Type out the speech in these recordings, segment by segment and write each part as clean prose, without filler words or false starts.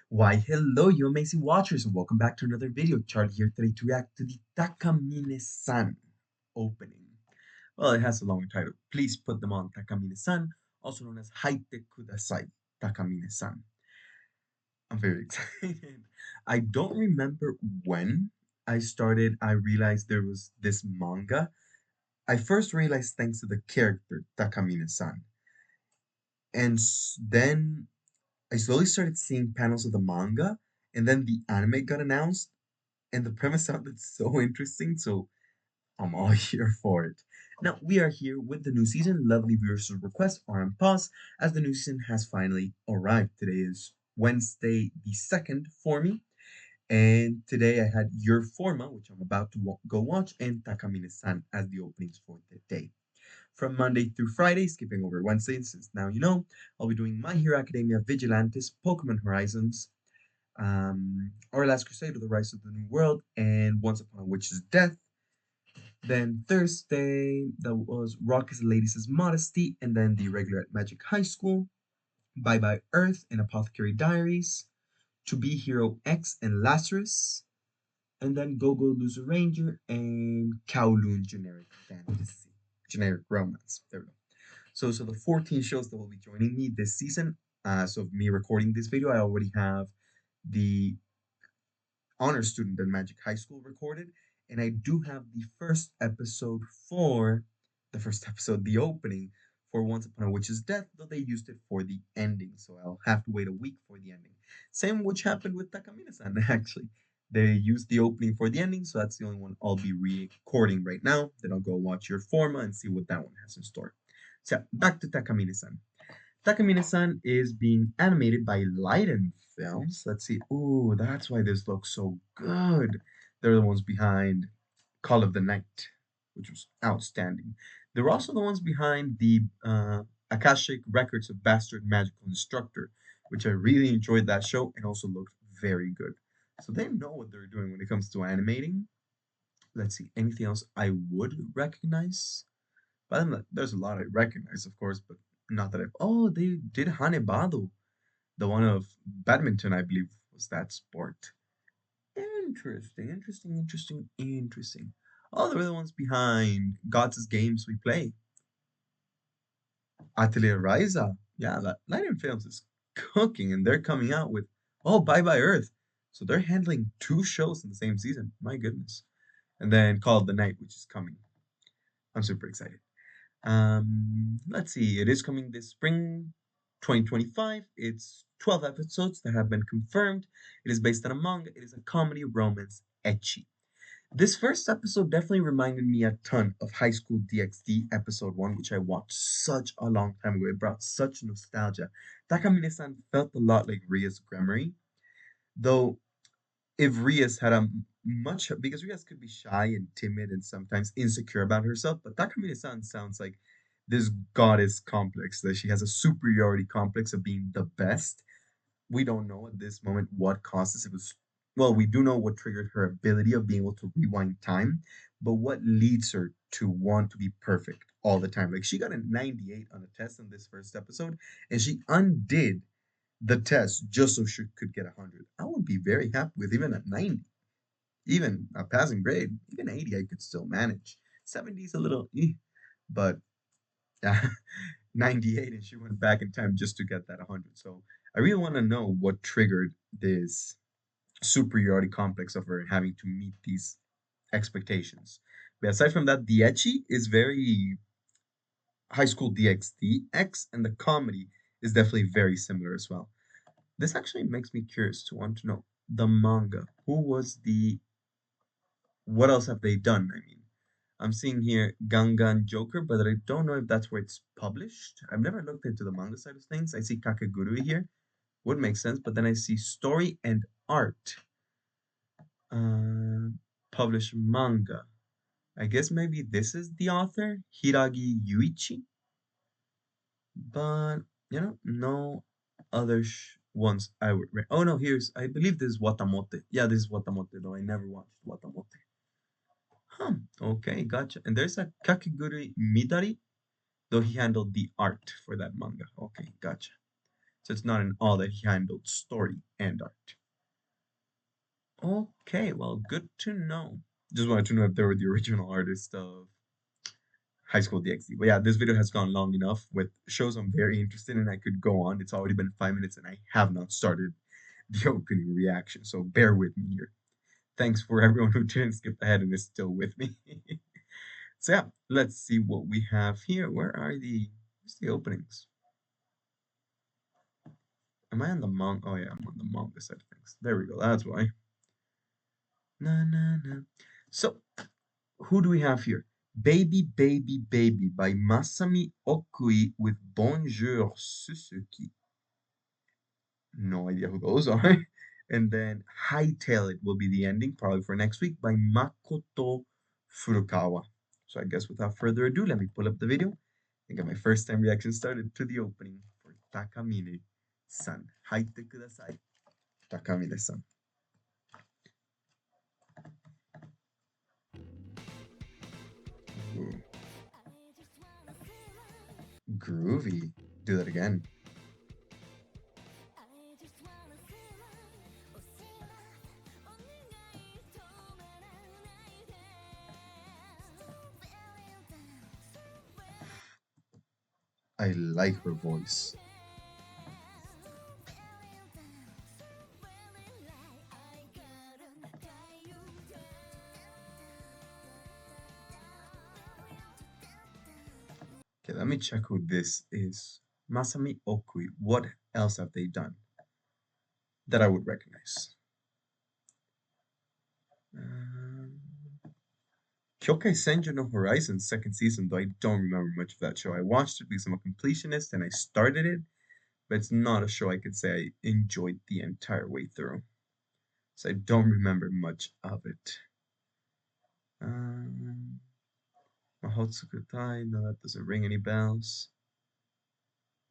Why, hello, you amazing watchers, and welcome back to another video. Charlie here today to react to the Takamine-san opening. Well, it has a longer title. Please put them on Takamine-san, also known as Haite Kudasai Takamine-san. I'm very excited. I don't remember when I realized there was this manga. I first realized thanks to the character Takamine-san. And then I slowly started seeing panels of the manga, and then the anime got announced, and the premise sounded so interesting, so I'm all here for it. Now, we are here with the new season. Lovely viewers' requests are on pause as the new season has finally arrived. Today is Wednesday the 2nd for me, and today I had Your Forma, which I'm about to go watch, and Takamine-san as the openings for the day. From Monday through Friday, skipping over Wednesday, since now you know, I'll be doing My Hero Academia, Vigilantes, Pokemon Horizons, Our Last Crusade, or The Rise of the New World, and Once Upon a Witch's Death. Then Thursday, that was Rock's Ladies' Modesty, and then the regular at Magic High School, Bye Bye Earth and Apothecary Diaries, To Be Hero X and Lazarus, and then Go Go Loser Ranger and Kowloon Generic Fantasy. Generic Romance. There we go. So the 14 shows that will be joining me this season. So of me recording this video, I already have the honor student at Magic High School recorded, and I do have the opening for Once Upon a Witch's Death, though they used it for the ending, so I'll have to wait a week for the ending. Same which happened with Takamine-san, actually. They used the opening for the ending, so that's the only one I'll be recording right now. Then I'll go watch Your Forma and see what that one has in store. So back to Takamine-san. Takamine-san is being animated by Leiden Films. Let's see. Ooh, that's why this looks so good. They're the ones behind Call of the Night, which was outstanding. They're also the ones behind the Akashic Records of Bastard Magical Instructor, which I really enjoyed that show and also looked very good. So they know what they're doing when it comes to animating. Let's see, anything else I would recognize? But there's a lot I recognize, of course, but not that I've. Oh, they did Hanebado, the one of badminton, I believe, was that sport. Interesting. Oh, they're the ones behind God's Games We Play. Atelier Ryza. Yeah, that Lion Films is cooking, and they're coming out with Bye Bye Earth. So they're handling two shows in the same season. My goodness. And then Call of the Night, which is coming. I'm super excited. Let's see. It is coming this spring, 2025. It's 12 episodes that have been confirmed. It is based on a manga. It is a comedy romance ecchi. This first episode definitely reminded me a ton of High School DxD episode 1, which I watched such a long time ago. It brought such nostalgia. Takamine-san felt a lot like Ria's Gremory, though if Rias had a much because Rias could be shy and timid and sometimes insecure about herself, but Takamine-san sounds like this goddess complex that she has a superiority complex of being the best. We don't know at this moment what causes it was. Well, we do know what triggered her ability of being able to rewind time, but what leads her to want to be perfect all the time? Like she got a 98 on a test in this first episode, and she undid the test just so she could get 100. I would be very happy with even a 90, even a passing grade, even 80. I could still manage. 70 is a little, but yeah, 98, and she went back in time just to get that 100. So I really want to know what triggered this superiority complex of her having to meet these expectations. But aside from that, the ecchi is very High School DxD and the comedy is definitely very similar as well. This actually makes me curious to want to know the manga. Who was the? What else have they done? I mean, I'm seeing here Gangan Joker, but I don't know if that's where it's published. I've never looked into the manga side of things. I see Kakegurui here, would make sense, but then I see story and art. Uh, Published manga. I guess maybe this is the author, Hiragi Yuichi, but no other ones I would read. Oh no, I believe this is Watamote. Yeah, this is Watamote, though I never watched Watamote. Okay, gotcha. And there's a Kakegurui Midari, though he handled the art for that manga. Okay, gotcha. So it's not in all that he handled story and art. Okay, well, good to know. Just wanted to know if they were the original artist of High School DxD. But yeah, this video has gone long enough with shows I'm very interested in. I could go on. It's already been 5 minutes and I have not started the opening reaction, so bear with me here. Thanks for everyone who didn't skip ahead and is still with me. So yeah, let's see what we have here. Where's the openings? Am I on the manga? Oh yeah, I'm on the manga side of things. There we go. That's why. Na na na. So who do we have here? Baby, Baby, Baby by Masami Okui with Bonjour Suzuki. No idea who those are. And then Hightail It will be the ending, probably for next week, by Makoto Furukawa. So I guess without further ado, let me pull up the video and get my first time reaction started to the opening for Takamine-san. Haite Kudasai Takamine-san. Ooh. Groovy. Do that again. I like her voice. Okay, let me check who this is. Masami Okui. What else have they done that I would recognize? Um, Kyokai Senju no Horizon second season, though I don't remember much of that show. I watched it because I'm a completionist and I started it, but it's not a show I could say I enjoyed the entire way through. So I don't remember much of it. Um, Mahotsukutai, no, that doesn't ring any bells.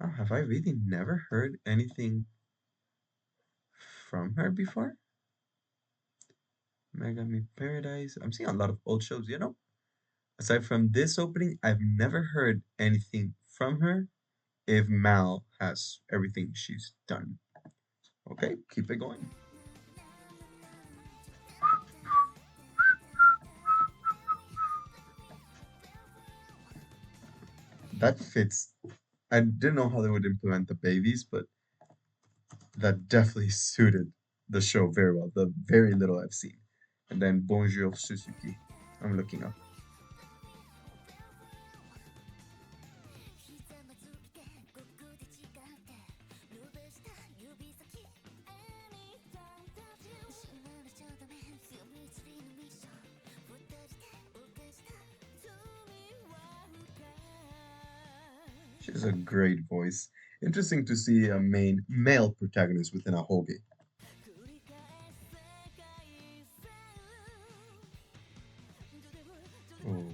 Oh, have I really never heard anything from her before? Megami Paradise. I'm seeing a lot of old shows, you know? Aside from this opening, I've never heard anything from her if Mal has everything she's done. Okay, keep it going. That fits. I didn't know how they would implement the babies, but that definitely suited the show very well, the very little I've seen. And then Bonjour Suzuki. I'm looking up. She has a great voice. Interesting to see a main male protagonist within a whole game. Oh,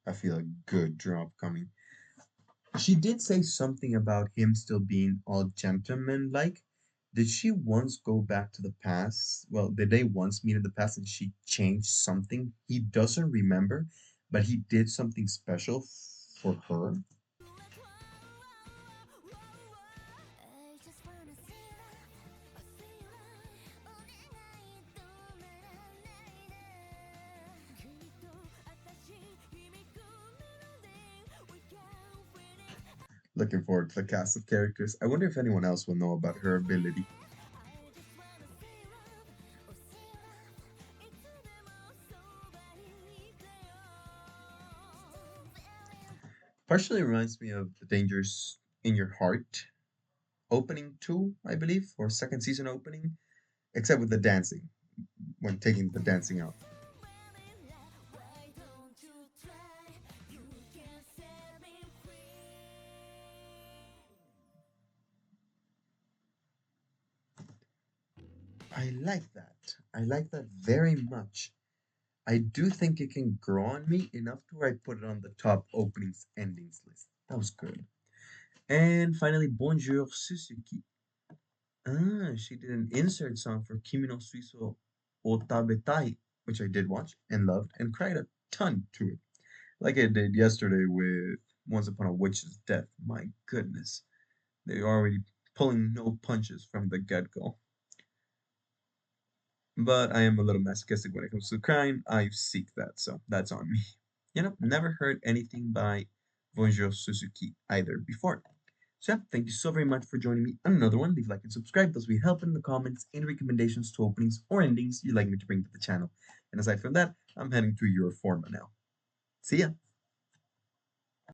I feel a good drop coming. She did say something about him still being all gentleman-like. Did she once go back to the past? Well, did they once meet in the past and she changed something? He doesn't remember, but he did something special for her. Looking forward to the cast of characters. I wonder if anyone else will know about her ability. Partially reminds me of The Dangers in Your Heart opening 2, I believe, or second season opening, except with the dancing, when taking the dancing out. I like that. I like that very much. I do think it can grow on me enough to where I put it on the top openings endings list. That was good. And finally, Bonjour Suzuki. Ah, she did an insert song for Kimi no Suiso Otabetai, which I did watch and loved and cried a ton to it. Like I did yesterday with Once Upon a Witch's Death. My goodness. They're already pulling no punches from the get-go. But I am a little masochistic when it comes to crime. I seek that, so that's on me. Never heard anything by Bonjour Suzuki either before. So yeah, thank you so very much for joining me on another one. Leave a like and subscribe. Those will help in the comments and recommendations to openings or endings you'd like me to bring to the channel. And aside from that, I'm heading to Euroforma now. See ya!